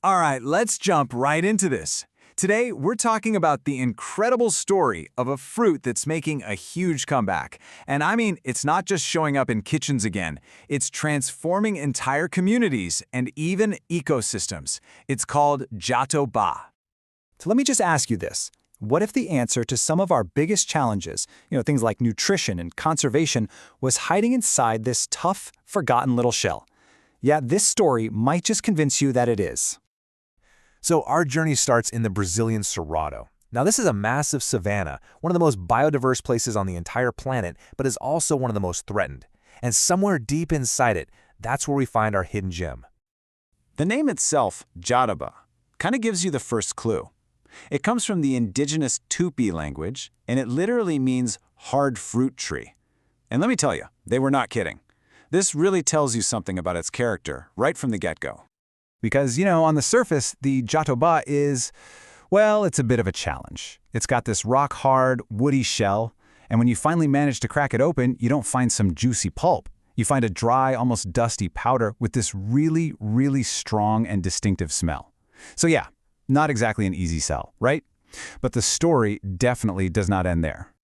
All right, let's jump right into this. Today, we're talking about the incredible story of a fruit that's making a huge comeback. And I mean, it's not just showing up in kitchens again, it's transforming entire communities and even ecosystems. It's called Jatobá. So let me just ask you this. What if the answer to some of our biggest challenges, things like nutrition and conservation, was hiding inside this tough, forgotten little shell? Yeah, this story might just convince you that it is. So our journey starts in the Brazilian Cerrado. Now this is a massive savanna, one of the most biodiverse places on the entire planet, but is also one of the most threatened. And somewhere deep inside it, that's where we find our hidden gem. The name itself, Jatobá, kind of gives you the first clue. It comes from the indigenous Tupi language, and it literally means hard fruit tree. And let me tell you, they were not kidding. This really tells you something about its character right from the get-go. Because, on the surface, the Jatobá is, well, it's a bit of a challenge. It's got this rock-hard, woody shell, and when you finally manage to crack it open, you don't find some juicy pulp. You find a dry, almost dusty powder with this really, really strong and distinctive smell. So yeah, not exactly an easy sell, right? But the story definitely does not end there.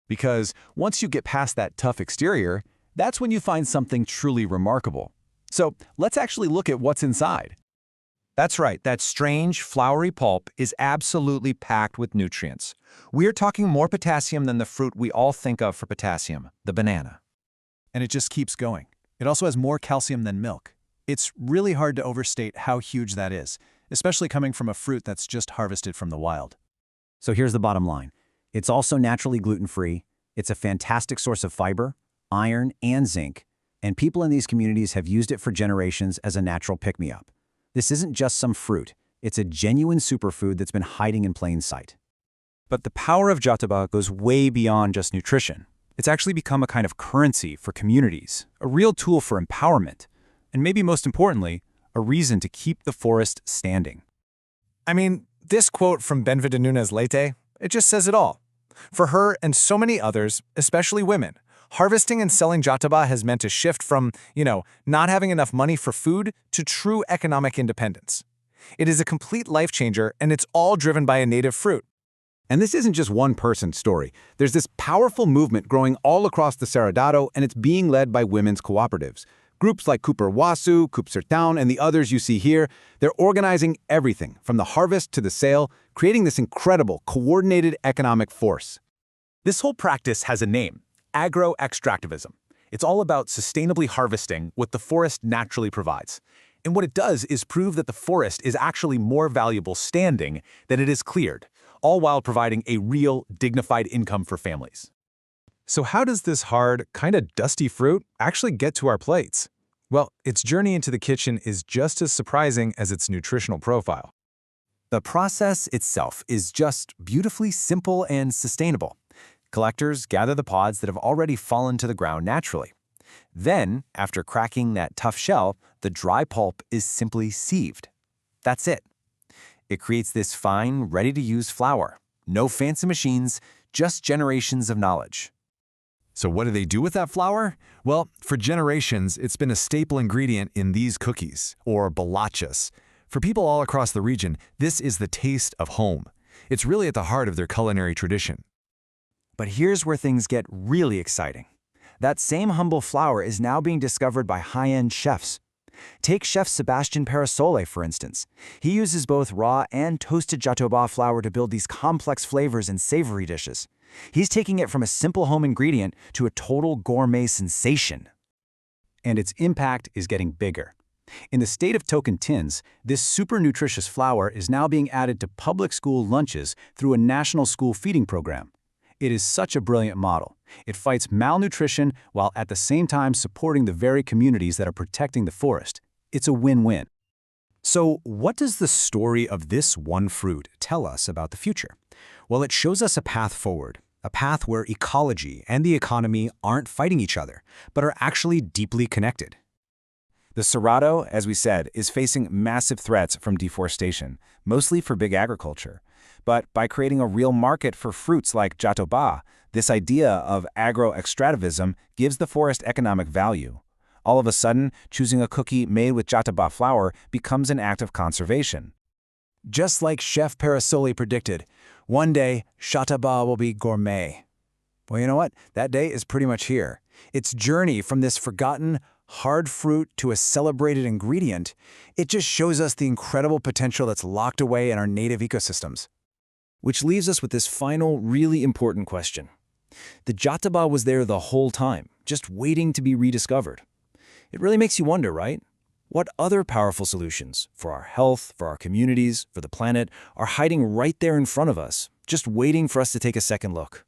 Because once you get past that tough exterior, that's when you find something truly remarkable. So let's actually look at what's inside. That's right, that strange, floury pulp is absolutely packed with nutrients. We're talking more potassium than the fruit we all think of for potassium, the banana. And it just keeps going. It also has more calcium than milk. It's really hard to overstate how huge that is, especially coming from a fruit that's just harvested from the wild. So here's the bottom line. It's also naturally gluten-free. It's a fantastic source of fiber, iron, and zinc, and people in these communities have used it for generations as a natural pick-me-up. This isn't just some fruit. It's a genuine superfood that's been hiding in plain sight. But the power of Jatobá goes way beyond just nutrition. It's actually become a kind of currency for communities, a real tool for empowerment, and maybe most importantly, a reason to keep the forest standing. I mean, this quote from Benvida Nunes Leite, it just says it all. For her and so many others, especially women, harvesting and selling Jatobá has meant a shift from, not having enough money for food to true economic independence. It is a complete life changer, and it's all driven by a native fruit. And this isn't just one person's story. There's this powerful movement growing all across the Cerrado, and it's being led by women's cooperatives. Groups like Cooper Wasu, Sertão, and the others you see here, they're organizing everything from the harvest to the sale, creating this incredible, coordinated economic force. This whole practice has a name: agro-extractivism. It's all about sustainably harvesting what the forest naturally provides. And what it does is prove that the forest is actually more valuable standing than it is cleared, all while providing a real, dignified income for families. So how does this hard, kind of dusty fruit actually get to our plates? Well, its journey into the kitchen is just as surprising as its nutritional profile. The process itself is just beautifully simple and sustainable. Collectors gather the pods that have already fallen to the ground naturally. Then, after cracking that tough shell, the dry pulp is simply sieved. That's it. It creates this fine, ready-to-use flour. No fancy machines, just generations of knowledge. So what do they do with that flour? Well, for generations, it's been a staple ingredient in these cookies, or bolachas. For people all across the region, this is the taste of home. It's really at the heart of their culinary tradition. But here's where things get really exciting. That same humble flour is now being discovered by high-end chefs. Take Chef Sebastian Parasole, for instance. He uses both raw and toasted Jatobá flour to build these complex flavors and savory dishes. He's taking it from a simple home ingredient to a total gourmet sensation. And its impact is getting bigger. In the state of Tocantins, this super nutritious flour is now being added to public school lunches through a national school feeding program. It is such a brilliant model. It fights malnutrition while at the same time supporting the very communities that are protecting the forest. It's a win-win. So what does the story of this one fruit tell us about the future? Well, it shows us a path forward, a path where ecology and the economy aren't fighting each other, but are actually deeply connected. The Cerrado, as we said, is facing massive threats from deforestation, mostly for big agriculture. But by creating a real market for fruits like Jatobá, this idea of agro-extractivism gives the forest economic value. All of a sudden, choosing a cookie made with Jatobá flour becomes an act of conservation. Just like Chef Parasoli predicted, one day, Jatobá will be gourmet. Well, you know what? That day is pretty much here. Its journey from this forgotten, hard fruit to a celebrated ingredient, it just shows us the incredible potential that's locked away in our native ecosystems. Which leaves us with this final, really important question. The Jatobá was there the whole time, just waiting to be rediscovered. It really makes you wonder, right? What other powerful solutions for our health, for our communities, for the planet are hiding right there in front of us, just waiting for us to take a second look?